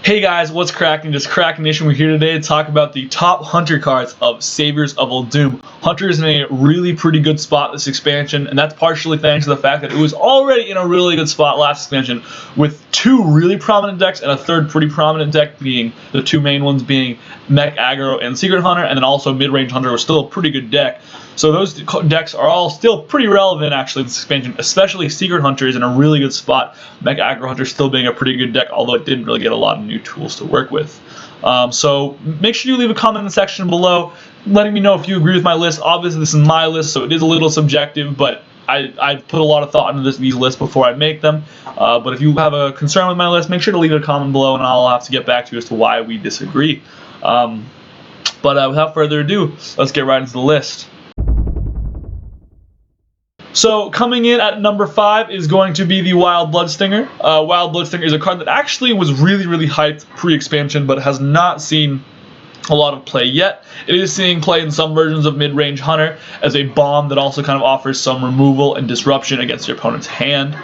Hey guys, what's cracking? Just Krakenation. We're here today to talk about the top Hunter cards of Saviors of Uldum. Hunter is in a really pretty good spot this expansion, and that's partially thanks to the fact that it was already in a really good spot last expansion, with two really prominent decks and a third pretty prominent deck being the two main ones being Mech Aggro and Secret Hunter, and then also Mid-Range Hunter was still a pretty good deck. So those decks are all still pretty relevant actually in this expansion, especially Secret Hunter is in a really good spot. Mech Aggro Hunter still being a pretty good deck, although it didn't really get a lot of new tools to work with. So make sure you leave a comment in the section below letting me know if you agree with my list. Obviously this is my list, so it is a little subjective, but I put a lot of thought into these lists before I make them. But if you have a concern with my list, make sure to leave a comment below and I'll have to get back to you as to why we disagree. But without further ado, let's get right into the list. So coming in at number 5 is going to be the Wild Bloodstinger. Wild Bloodstinger is a card that actually was really hyped pre-expansion, but has not seen a lot of play yet. It is seeing play in some versions of Mid-Range Hunter as a bomb that also kind of offers some removal and disruption against your opponent's hand.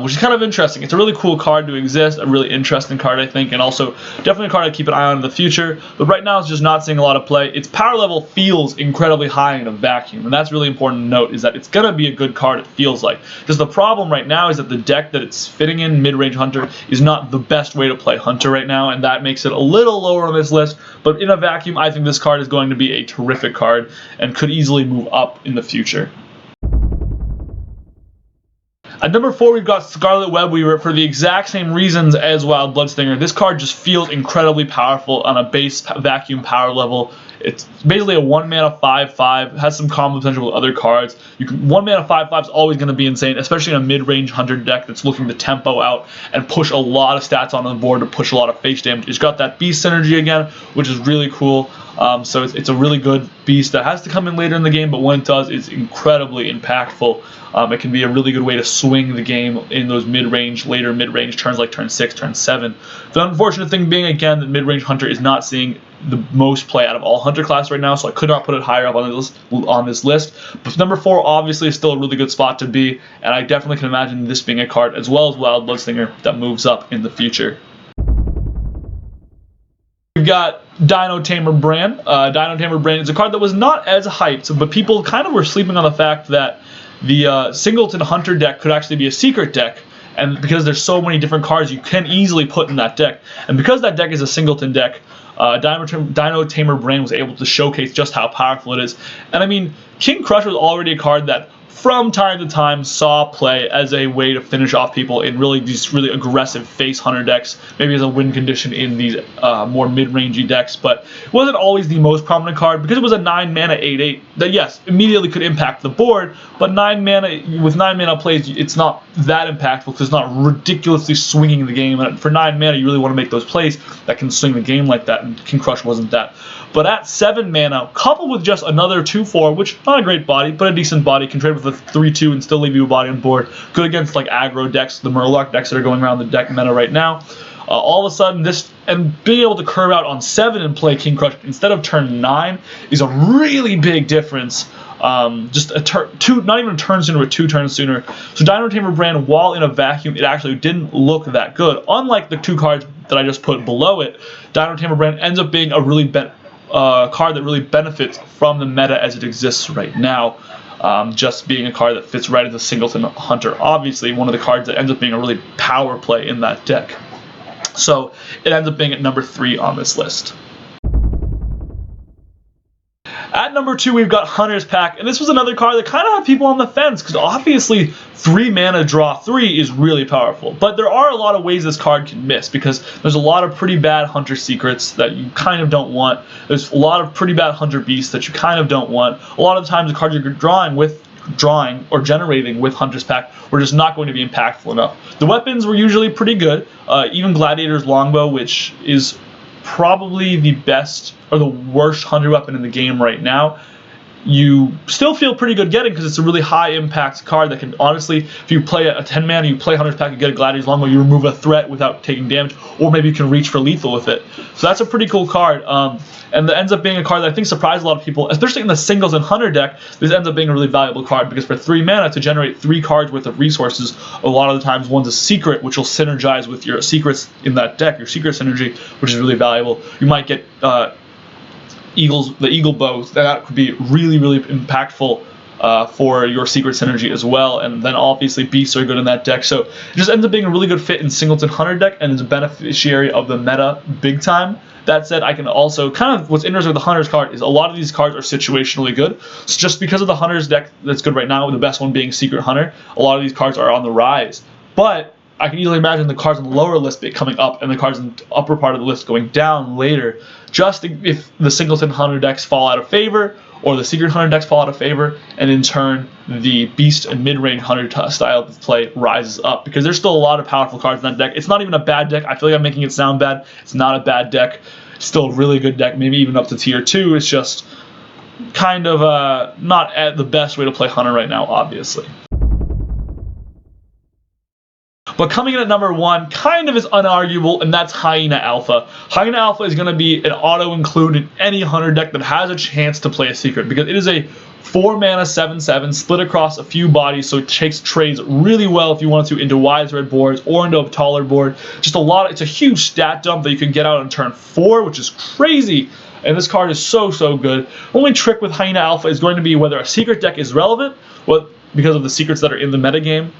Which is kind of interesting. It's a really cool card to exist, a really interesting card I think, and also definitely a card to keep an eye on in the future, but right now it's just not seeing a lot of play. Its power level feels incredibly high in a vacuum, and that's really important to note, is that it's going to be a good card, it feels like. Because the problem right now is that the deck that it's fitting in, Mid-Range Hunter, is not the best way to play Hunter right now, and that makes it a little lower on this list, but in a vacuum I think this card is going to be a terrific card and could easily move up in the future. At number 4, we've got Scarlet Webb Weaver for the exact same reasons as Wild Bloodstinger. This card just feels incredibly powerful on a base vacuum power level. It's basically a 1-mana 5/5, has some combo potential with other cards. 1-mana 5/5 is always going to be insane, especially in a mid-range Hunter deck that's looking to tempo out and push a lot of stats on the board to push a lot of face damage. It's got that beast synergy again, which is really cool. So it's a really good beast that has to come in later in the game, but when it does, it's incredibly impactful. It can be a really good way to swing the game in those later mid-range turns like turn 6, turn 7. The unfortunate thing being, again, that mid-range Hunter is not seeing the most play out of all Hunter class right now, so I could not put it higher up on this list. But number 4 obviously is still a really good spot to be, and I definitely can imagine this being a card, as well as Wild Bloodstinger, that moves up in the future. We've got Dino, Tamer, Bran. Dino, Tamer, Bran is a card that was not as hyped, but people kind of were sleeping on the fact that the Singleton Hunter deck could actually be a secret deck, and because there's so many different cards you can easily put in that deck, and because that deck is a Singleton deck, Dino, Tamer, Bran was able to showcase just how powerful it is. And I mean, King Crush was already a card that from time to time saw play as a way to finish off people in these really aggressive face Hunter decks, maybe as a win condition in these more mid-rangey decks, but it wasn't always the most prominent card because it was a 9-mana 8/8 that, yes, immediately could impact the board, but 9 mana plays, it's not that impactful because it's not ridiculously swinging the game, and for 9 mana you really want to make those plays that can swing the game like that, and King Crush wasn't that. But at 7 mana, coupled with just another 2/4, which not a great body, but a decent body, can trade with a 3/2 and still leave you a body on board. Good against like aggro decks, the Murloc decks that are going around the deck meta right now. All of a sudden, and being able to curve out on 7 and play King Crush instead of turn 9 is a really big difference. Just not even a turn sooner, but 2 turns sooner. So Dino, Tamer, Bran, while in a vacuum, it actually didn't look that good. Unlike the 2 cards that I just put below it, Dino, Tamer, Bran ends up being a really card that really benefits from the meta as it exists right now. Just being a card that fits right into Singleton Hunter. Obviously, one of the cards that ends up being a really power play in that deck. So it ends up being at number 3 on this list. At number 2, we've got Hunter's Pack, and this was another card that kind of had people on the fence, because obviously 3 mana draw 3 is really powerful, but there are a lot of ways this card can miss, because there's a lot of pretty bad Hunter secrets that you kind of don't want. There's a lot of pretty bad Hunter beasts that you kind of don't want. A lot of times the cards you're drawing or generating with Hunter's Pack were just not going to be impactful enough. The weapons were usually pretty good, even Gladiator's Longbow, which is probably the best or the worst Hunter weapon in the game right now, you still feel pretty good getting, because it's a really high impact card that can honestly, if you play a 10 mana, you play Hunter's Pact, you get a Gladiator's Longbow, you remove a threat without taking damage, or maybe you can reach for lethal with it. So that's a pretty cool card, and that ends up being a card that I think surprised a lot of people, especially in the singles and Hunter deck. This ends up being a really valuable card, because for 3 mana to generate 3 cards worth of resources, a lot of the times one's a secret, which will synergize with your secrets in that deck, your secret synergy, which is really valuable. You might get the eagle bow, that could be really, really impactful for your secret synergy as well. And then obviously beasts are good in that deck, so it just ends up being a really good fit in singleton Hunter deck, and is a beneficiary of the meta big time. That said, I can also kind of, what's interesting with the Hunter's card is a lot of these cards are situationally good. So just because of the Hunter's deck that's good right now, with the best one being Secret Hunter, a lot of these cards are on the rise. But I can easily imagine the cards on the lower list coming up, and the cards in the upper part of the list going down later, just if the singleton Hunter decks fall out of favor, or the Secret Hunter decks fall out of favor, and in turn the Beast and mid-range Hunter style of play rises up, because there's still a lot of powerful cards in that deck. It's not even a bad deck. I feel like I'm making it sound bad. It's not a bad deck. It's still a really good deck, maybe even up to tier 2. It's just kind of not at the best way to play Hunter right now, obviously. But coming in at number 1 kind of is unarguable, and that's Hyena Alpha. Hyena Alpha is going to be an auto-include in any Hunter deck that has a chance to play a secret, because it is a 4-mana 7/7 split across a few bodies, so it takes trades really well if you want to into wise red boards or into a taller board. Just a lot. It's a huge stat dump that you can get out on turn 4, which is crazy. And this card is so good. Only trick with Hyena Alpha is going to be whether a secret deck is relevant, because of the secrets that are in the metagame.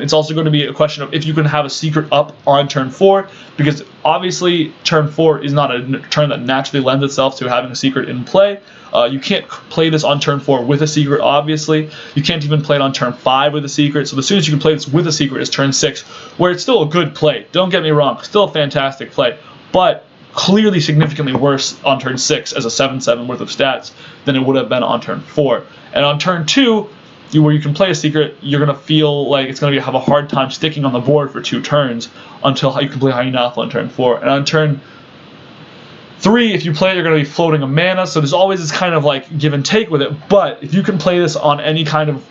It's also going to be a question of if you can have a secret up on turn 4, because obviously turn 4 is not a turn that naturally lends itself to having a secret in play. You can't play this on turn 4 with a secret, obviously. You can't even play it on turn 5 with a secret. So the soonest you can play this with a secret is turn 6, where it's still a good play. Don't get me wrong, still a fantastic play, but clearly significantly worse on turn 6 as a 7/7 worth of stats than it would have been on turn 4. And on turn 2, where you can play a secret, you're going to feel like it's going to have a hard time sticking on the board for 2 turns until you can play Hyena Alpha on turn 4. And on turn 3, if you play it, you're going to be floating a mana, so there's always this kind of like give and take with it. But if you can play this on any kind of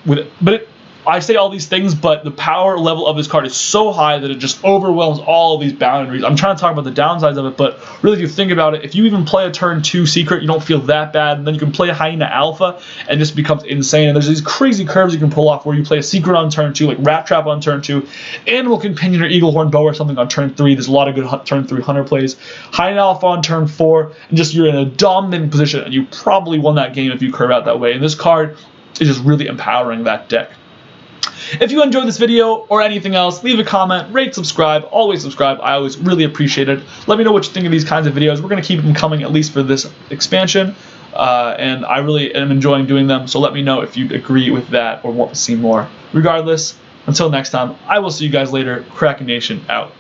I say all these things, but the power level of this card is so high that it just overwhelms all of these boundaries. I'm trying to talk about the downsides of it, but really if you think about it, if you even play a turn 2 secret, you don't feel that bad, and then you can play a Hyena Alpha, and it just becomes insane. And there's these crazy curves you can pull off where you play a secret on turn 2, like Rat Trap on turn 2, Animal Companion or Eaglehorn Bow or something on turn 3. There's a lot of good turn 3 Hunter plays. Hyena Alpha on turn 4, and just you're in a dominant position, and you probably won that game if you curve out that way. And this card is just really empowering that deck. If you enjoyed this video or anything else, leave a comment, rate, subscribe, always subscribe. I always really appreciate it. Let me know what you think of these kinds of videos. We're going to keep them coming at least for this expansion, and I really am enjoying doing them, so let me know if you agree with that or want to see more. Regardless, until next time, I will see you guys later. Krakenation out.